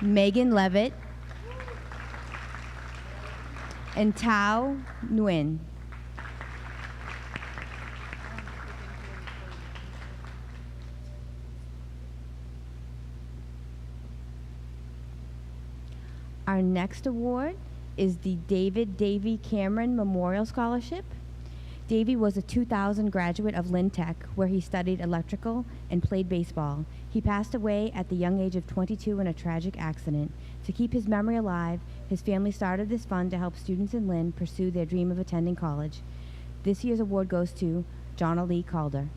Megan Levitt, and Tao Nguyen. Our next award is the David Davy Cameron Memorial Scholarship. Davy was a 2000 graduate of Lynn Tech, where he studied electrical and played baseball. He passed away at the young age of 22 in a tragic accident. To keep his memory alive, his family started this fund to help students in Lynn pursue their dream of attending college. This year's award goes to Jonna Lee Calder.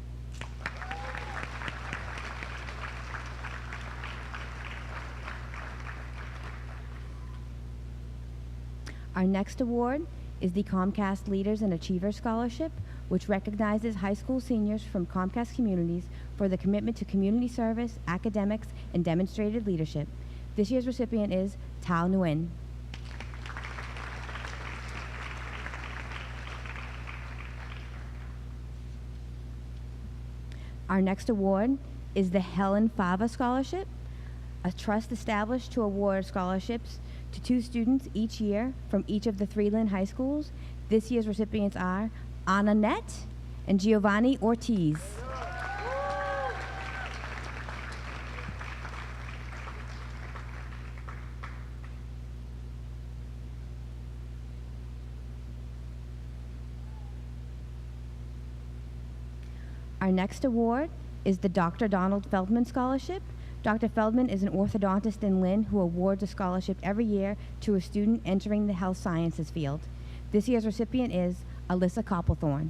Our next award is the Comcast Leaders and Achievers Scholarship, which recognizes high school seniors from Comcast communities for the commitment to community service, academics, and demonstrated leadership. This year's recipient is Tao Nguyen. Our next award is the Helen Fava Scholarship, a trust established to award scholarships to 2 students each year from each of the 3 Lynn high schools. This year's recipients are Anna Net, and Giovanni Ortiz. Our next award is the Dr. Donald Feldman Scholarship. Dr. Feldman is an orthodontist in Lynn who awards a scholarship every year to a student entering the health sciences field. This year's recipient is Alyssa Copplethorne.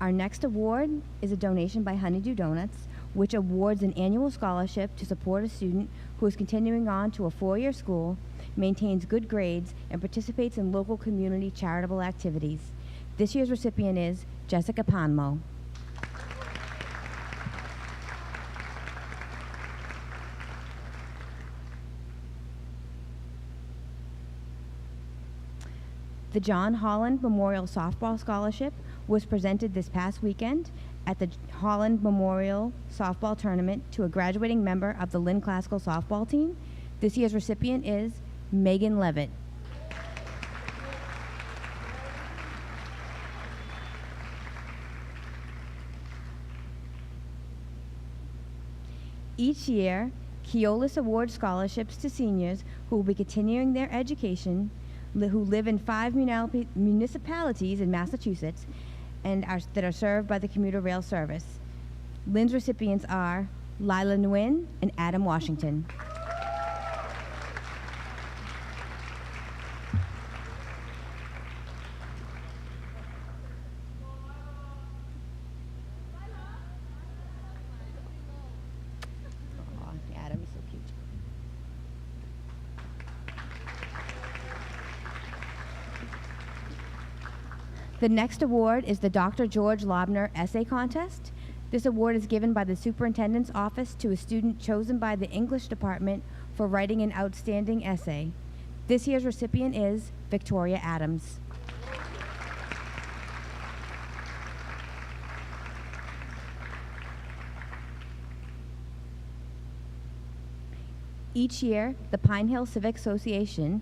Our next award is a donation by Honeydew Donuts, which awards an annual scholarship to support a student who is continuing on to a four-year school, maintains good grades, and participates in local community charitable activities. This year's recipient is Jessica Panmo. The John Holland Memorial Softball Scholarship was presented this past weekend at the Holland Memorial Softball Tournament to a graduating member of the Lynn Classical Softball team. This year's recipient is Megan Levitt. Each year, Keolis awards scholarships to seniors who will be continuing their education, who live in 5 municipalities in Massachusetts and that are served by the commuter rail service. Lynn's recipients are Lila Nguyen and Adam Washington. Aw, Adam is so cute. The next award is the Dr. George Lobner Essay Contest. This award is given by the Superintendent's Office to a student chosen by the English Department for writing an outstanding essay. This year's recipient is Victoria Adams. Each year, the Pine Hill Civic Association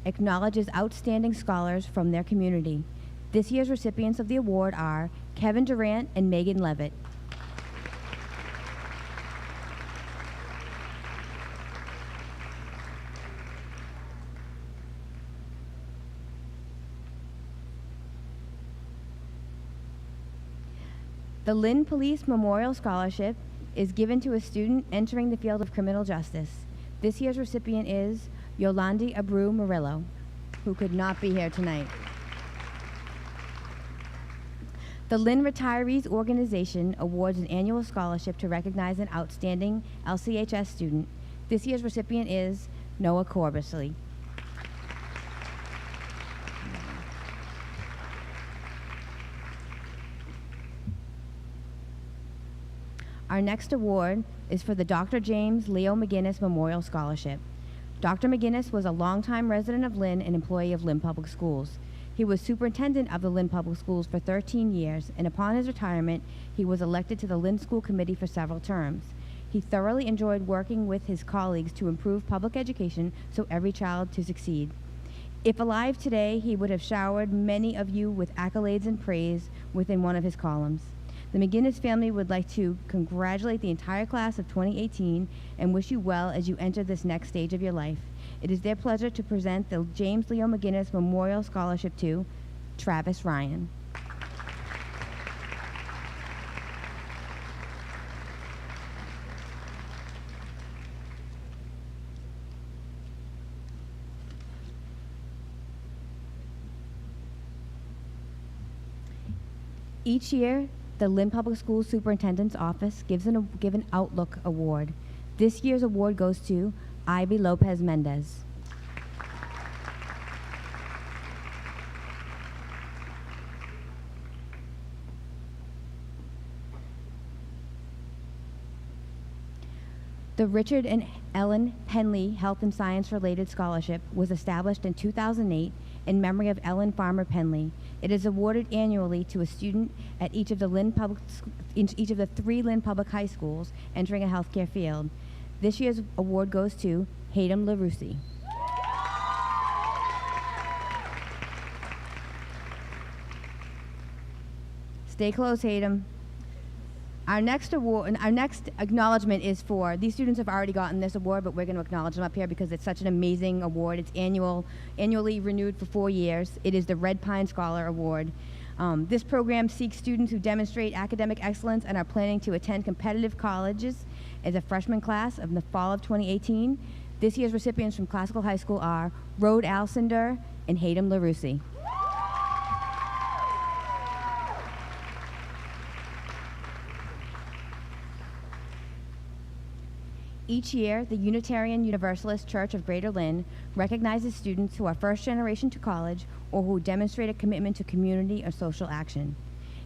acknowledges outstanding scholars from their community. This year's recipients of the award are Kevin Durant and Megan Levitt. The Lynn Police Memorial Scholarship is given to a student entering the field of criminal justice. This year's recipient is Yolandi Abreu Murillo, who could not be here tonight. The Lynn Retirees Organization awards an annual scholarship to recognize an outstanding LCHS student. This year's recipient is Noah Corbisley. Our next award is for the Dr. James Leo McGinnis Memorial Scholarship. Dr. McGinnis was a longtime resident of Lynn and employee of Lynn Public Schools. He was superintendent of the Lynn Public Schools for 13 years, and upon his retirement, he was elected to the Lynn School Committee for several terms. He thoroughly enjoyed working with his colleagues to improve public education so every child to succeed. If alive today, he would have showered many of you with accolades and praise within one of his columns. The McGinnis family would like to congratulate the entire class of 2018 and wish you well as you enter this next stage of your life. It is their pleasure to present the James Leo McGinnis Memorial Scholarship to Travis Ryan. Each year, the Lynn Public Schools Superintendent's Office gives an Outlook Award. This year's award goes to Ivy Lopez Mendez. The Richard and Ellen Penley Health and Science Related Scholarship was established in 2008 in memory of Ellen Farmer Penley. It is awarded annually to a student at each of the three Lynn Public High Schools entering a healthcare field. This year's award goes to Hayden LaRusi. Stay close, Hayden. Our next acknowledgement is for, these students have already gotten this award, but we're going to acknowledge them up here because it's such an amazing award. It's annually renewed for 4 years. It is the Red Pine Scholar Award. This program seeks students who demonstrate academic excellence and are planning to attend competitive colleges as a freshman class of the fall of 2018. This year's recipients from Classical High School are Rhode Alcindor and Hayden LaRusi. Each year, the Unitarian Universalist Church of Greater Lynn recognizes students who are first generation to college or who demonstrate a commitment to community or social action.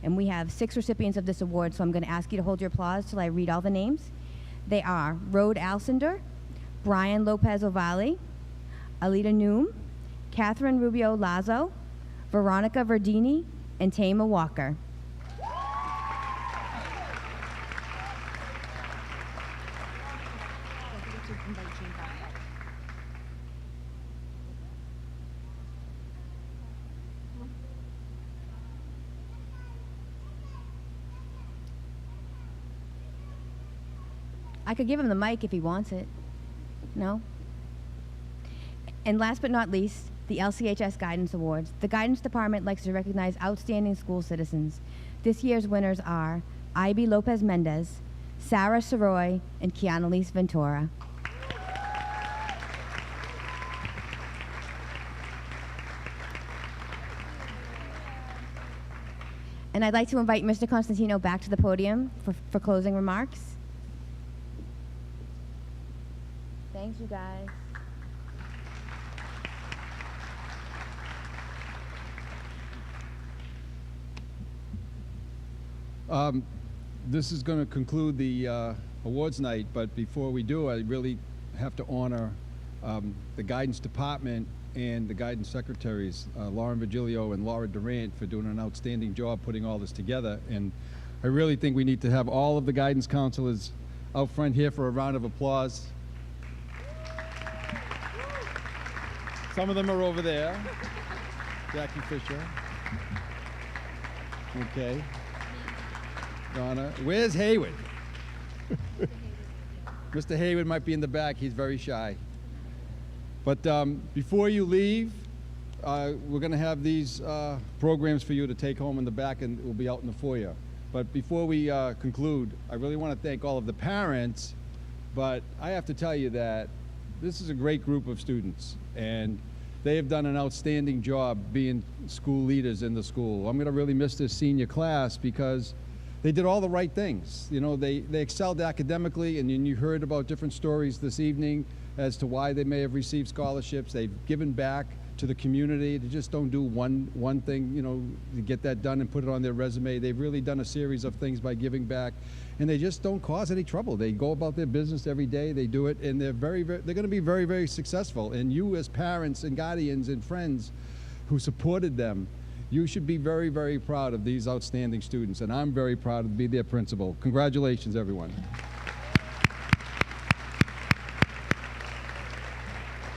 And we have 6 recipients of this award, so I'm going to ask you to hold your applause till I read all the names. They are Rhode Alcindor, Brian Lopez Ovalle, Alita Noom, Catherine Rubio Lazo, Veronica Verdini, and Tama Walker. I could give him the mic if he wants it. No? And last but not least, the LCHS Guidance Awards. The Guidance Department likes to recognize outstanding school citizens. This year's winners are Ivy Lopez Mendez, Sarah Soroy, and Kianalise Ventura. And I'd like to invite Mr. Constantino back to the podium for closing remarks. Thanks, you guys. This is going to conclude the awards night, but before we do, I really have to honor the guidance department and the guidance secretaries, Lauren Virgilio and Laura Durant, for doing an outstanding job putting all this together. And I really think we need to have all of the guidance counselors out front here for a round of applause. Some of them are over there. Jackie Fisher. Okay. Donna. Where's Hayward? Mr. Hayward might be in the back. He's very shy. But before you leave, we're going to have these programs for you to take home in the back, and it will be out in the foyer. But before we conclude, I really want to thank all of the parents, but I have to tell you that this is a great group of students, and they have done an outstanding job being school leaders in the school. I'm going to really miss this senior class because they did all the right things. You know, they excelled academically, and you heard about different stories this evening as to why they may have received scholarships. They've given back to the community. They just don't do one thing, you know, to get that done and put it on their resume. They've really done a series of things by giving back, and they just don't cause any trouble. They go about their business every day. They do it, and they're they're going to be very, very successful. And you, as parents and guardians and friends who supported them, you should be very, very proud of these outstanding students, and I'm very proud to be their principal. Congratulations, everyone.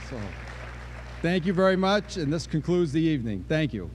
So, thank you very much, and this concludes the evening. Thank you.